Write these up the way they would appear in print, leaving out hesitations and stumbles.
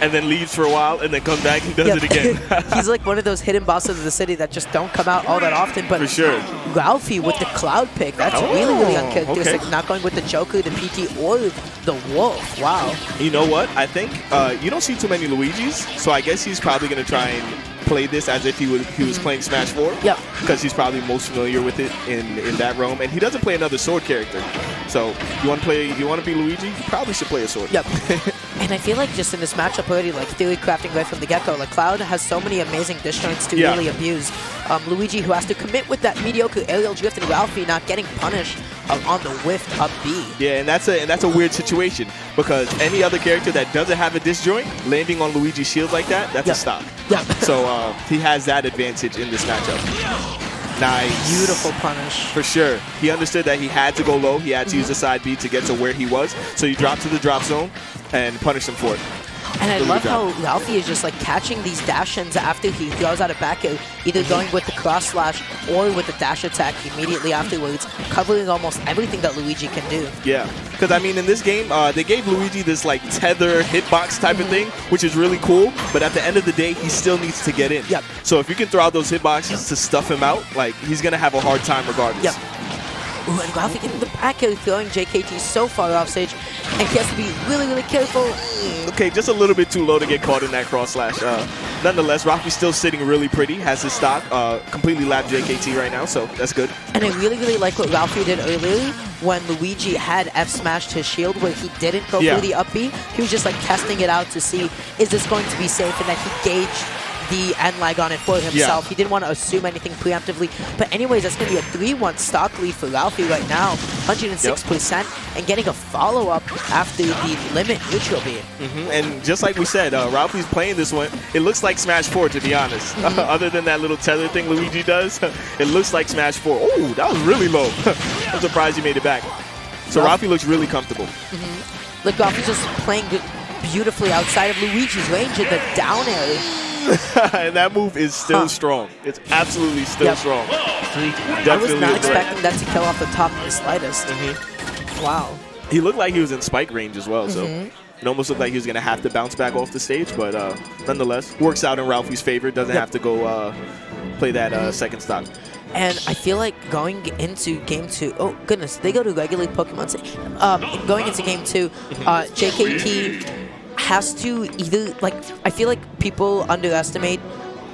and then leaves for a while, and then comes back and does it again. He's like one of those hidden bosses of the city that just don't come out all that often. But for sure. Ralphie with the Cloud pick, that's really, really uncharacteristic. Okay. Not going with the Joker, the PT, or the Wolf. Wow. You know what? I think you don't see too many Luigis, so I guess he's probably going to try and play this as if he was playing Smash 4. Yep. Because he's probably most familiar with it in that realm, and he doesn't play another sword character. So you want to be Luigi? You probably should play a sword. Yep. And I feel like just in this matchup already, like theory crafting right from the get-go, like Cloud has so many amazing disjoints to really abuse. Luigi, who has to commit with that mediocre aerial drift, and Ralphie not getting punished on the whiff up B. Yeah, and that's a weird situation because any other character that doesn't have a disjoint landing on Luigi's shield like that, that's a stock. Yep. So he has that advantage in this matchup. Nice. Beautiful punish. For sure. He understood that he had to go low. He had to use the side B to get to where he was. So he dropped to the drop zone and punished him for it. And I love how Ralphie is just like catching these dash-ins after he throws out a back air, either going with the cross slash or with the dash attack immediately afterwards, covering almost everything that Luigi can do. Yeah, because I mean in this game, they gave Luigi this like tether hitbox type of thing, which is really cool, but at the end of the day, he still needs to get in. Yep. So if you can throw out those hitboxes to stuff him out, like he's going to have a hard time regardless. Yep. Ooh, and Ralphie getting the back air, throwing JKT so far off stage, and he has to be really, really careful. Okay, just a little bit too low to get caught in that cross slash. Nonetheless, Ralphie's still sitting really pretty, has his stock, completely lapped JKT right now, so that's good. And I really, really like what Ralphie did earlier when Luigi had F-smashed his shield where he didn't go for the up B. He was just like testing it out to see, is this going to be safe, and that he gauged the end lag on it for himself. He didn't want to assume anything preemptively. But anyways, that's going to be a 3-1 stock lead for Ralphie right now. 106%, and getting a follow-up after the limit neutral beat. And just like we said, Ralphie's playing this one. It looks like Smash 4, to be honest. Other than that little tether thing Luigi does, it looks like Smash 4. Oh, that was really low. I'm surprised he made it back. So Ralphie looks really comfortable. Look, Ralphie's just playing beautifully outside of Luigi's range in the down air. And that move is still strong. It's absolutely still strong. I was not expecting that to kill off the top in the slightest. Wow. He looked like he was in spike range as well, so it almost looked like he was going to have to bounce back off the stage, but nonetheless, works out in Ralphie's favor. Doesn't have to go play that second stock. And I feel like going into game 2, oh goodness, they go to regular Pokemon. Going into game 2, JKT has to either, like, I feel like people underestimate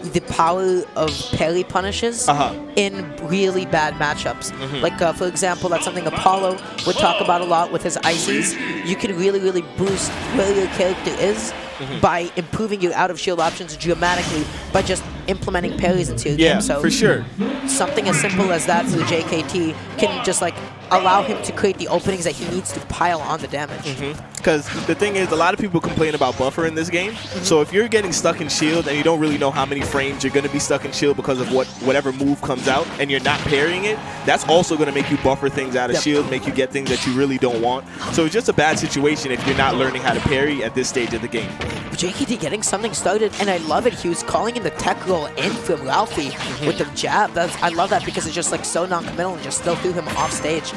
the power of parry punishes in really bad matchups. Like, for example, that's something Apollo would talk about a lot with his ices. You can really, really boost where your character is by improving your out-of-shield options dramatically by just implementing parries into your game. So for sure. Something as simple as that for the JKT can just, like, allow him to create the openings that he needs to pile on the damage. Because the thing is, a lot of people complain about buffer in this game. So if you're getting stuck in shield and you don't really know how many frames you're going to be stuck in shield because of whatever move comes out and you're not parrying it, that's also going to make you buffer things out of shield, make you get things that you really don't want. So it's just a bad situation if you're not learning how to parry at this stage of the game. JKT getting something started, and I love it. He was calling in the tech roll in from Ralphie with the jab. I love that because it's just like so non-committal and just still threw him off stage.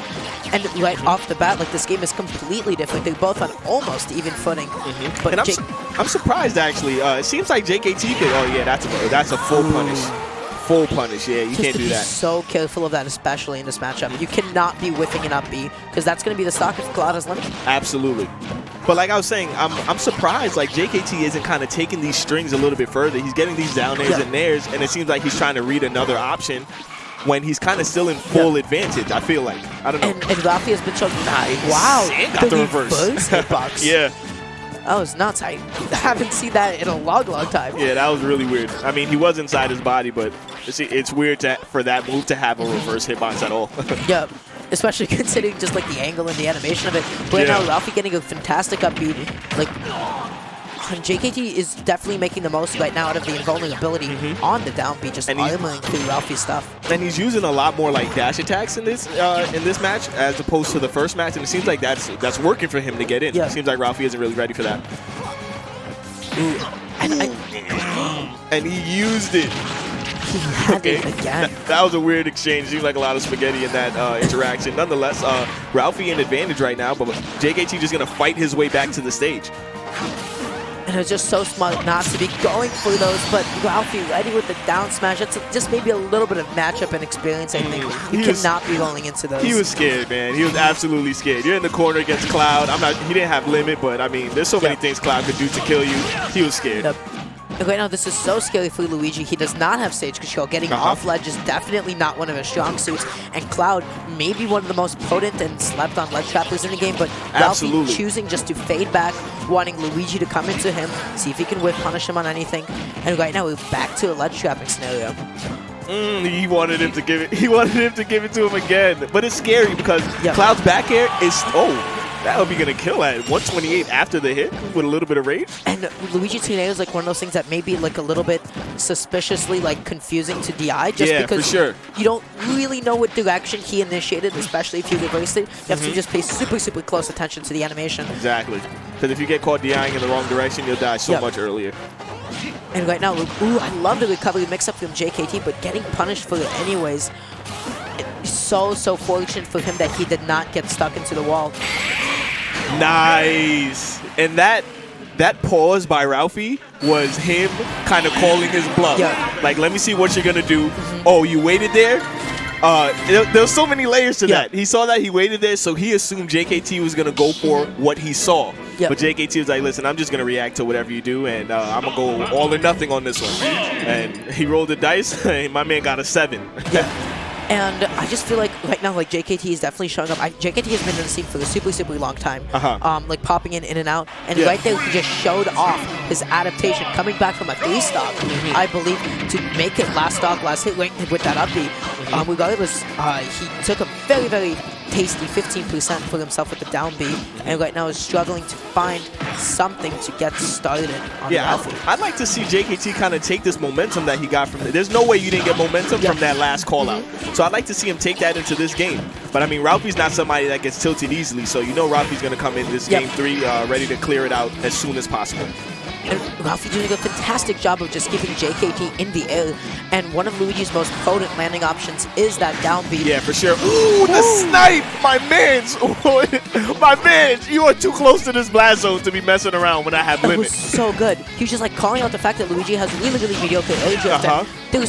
And right off the bat, like, this game is completely different. They're both on almost even footing. But and I'm surprised, actually. It seems like JKT could, oh yeah, that's a full punish. Full punish, yeah, you can't do that. So careful of that, especially in this matchup. You cannot be whiffing an up B, because that's going to be the stock if Cloud is limited. Absolutely. But like I was saying, I'm surprised like JKT isn't kind of taking these strings a little bit further. He's getting these down airs and nairs, and it seems like he's trying to read another option when he's kind of still in full advantage, I feel like. I don't know. And Ralphie has been choking. Wow. And got the reverse. Hitbox. Yeah. That was nuts. I haven't seen that in a long time. Yeah, that was really weird. I mean, he was inside his body, but it's weird for that move to have a reverse hitbox at all. Yep. Especially considering just like the angle and the animation of it. But now Ralphie getting a fantastic upbeat. Like, JKT is definitely making the most right now out of the invulnerability on the down B, just armoring through Ralphie's stuff. And he's using a lot more like dash attacks in this match as opposed to the first match, and it seems like that's working for him to get in. It seems like Ralphie isn't really ready for that. And he used it. He had it again. That was a weird exchange. Seemed like a lot of spaghetti in that interaction. Nonetheless, Ralphie in advantage right now, but JKT just going to fight his way back to the stage. And it was just so smart not to be going for those, but Ralphie ready with the down smash. That's just maybe a little bit of matchup and experience, I think. You cannot be rolling into those. He was scared, man. He was absolutely scared. You're in the corner against Cloud. He didn't have limit, but I mean, there's so many things Cloud could do to kill you. He was scared. And right now, this is so scary for Luigi. He does not have stage control. Getting off ledge is definitely not one of his strong suits. And Cloud may be one of the most potent and slept on ledge trappers in the game, but Ralphie choosing just to fade back, wanting Luigi to come into him, see if he can whip punish him on anything. And right now, we're back to a ledge trapping scenario. He wanted him to give it. He wanted him to give it to him again. But it's scary because Cloud's back air is that would be going to kill at 128 after the hit with a little bit of rage. And Luigi tornado is like one of those things that may be like a little bit suspiciously like confusing to DI just because you don't really know what direction he initiated, especially if you reversed it. You have to just pay super, super close attention to the animation. Exactly. Because if you get caught DIing in the wrong direction, you'll die so much earlier. And right now, I love the recovery mix-up from JKT, but getting punished for it anyways. So fortunate for him that he did not get stuck into the wall. Nice. And that pause by Ralphie was him kind of calling his bluff. Like, let me see what you're going to do. Oh, you waited there? There's so many layers to that. He saw that, he waited there, so he assumed JKT was going to go for what he saw. But JKT was like, listen, I'm just going to react to whatever you do, and I'm going to go all or nothing on this one. And he rolled the dice, and my man got a 7. And I just feel like right now, like JKT is definitely showing up. JKT has been in the scene for a super, super long time, like popping in and out. And right there, he just showed off his adaptation, coming back from a 3-stock, I believe, to make it last stock, last hit with that up B. Regardless, he took a very, very tasty 15% for himself with the down B, and right now is struggling to find something to get started on Ralphie. I'd like to see JKT kind of take this momentum that he got from it. There's no way you didn't get momentum from that last call out. So I'd like to see him take that into this game. But I mean, Ralphie's not somebody that gets tilted easily, so you know Ralphie's going to come in this game 3 ready to clear it out as soon as possible. And Ralphie doing a fantastic job of just keeping JKT in the air. And one of Luigi's most potent landing options is that down B. Yeah, for sure. Ooh, the snipe! My mans! My mans! You are too close to this blast zone to be messing around when I have limit. It was so good. He was just like calling out the fact that Luigi has really, really mediocre air drift. There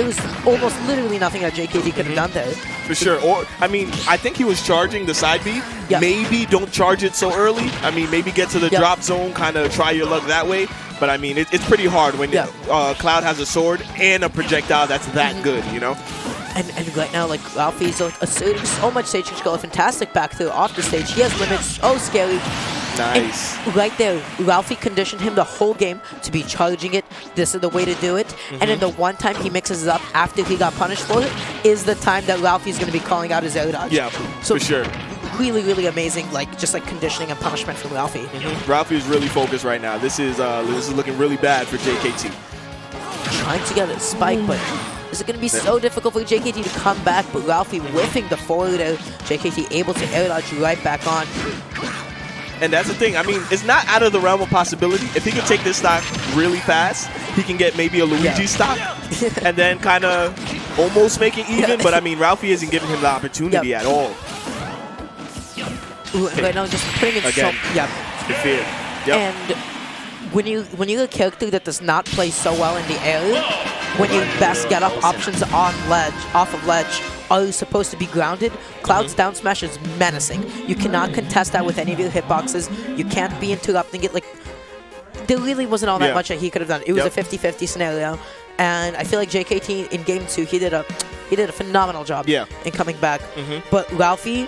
was almost literally nothing that JKT could have done there. For sure. Or, I mean, I think he was charging the side B. Maybe don't charge it so early. I mean, maybe get to the drop zone, kind of try your luck that way. But I mean, it's pretty hard when Cloud has a sword and a projectile that's that good, you know? And right now, like, Ralphie's like asserting so much stage control. A fantastic back throw off the stage. He has limits. Oh, scary. Nice. And right there, Ralphie conditioned him the whole game to be charging it. This is the way to do it. And then the one time he mixes it up after he got punished for it is the time that Ralphie's going to be calling out his air dodge. Yeah, so for sure. Really, really amazing, like just like conditioning and punishment from Ralphie. Ralphie is really focused right now. This is looking really bad for JKT. Trying to get a spike, but is it going to be so difficult for JKT to come back? But Ralphie whiffing the forward air, JKT able to air dodge right back on. And that's the thing. I mean, it's not out of the realm of possibility. If he can take this stock really fast, he can get maybe a Luigi stock and then kind of almost make it even. But I mean, Ralphie isn't giving him the opportunity at all. Ooh, right now, just putting it again. Good fear. And when you're a character that does not play so well in the air, when you best get up options on ledge, off of ledge, are supposed to be grounded, Cloud's down smash is menacing. You cannot contest that with any of your hitboxes. You can't be interrupting it. Like, there really wasn't all that much that he could have done. It was a 50-50 scenario, and I feel like JKT in Game 2, he did a phenomenal job in coming back. But Ralphie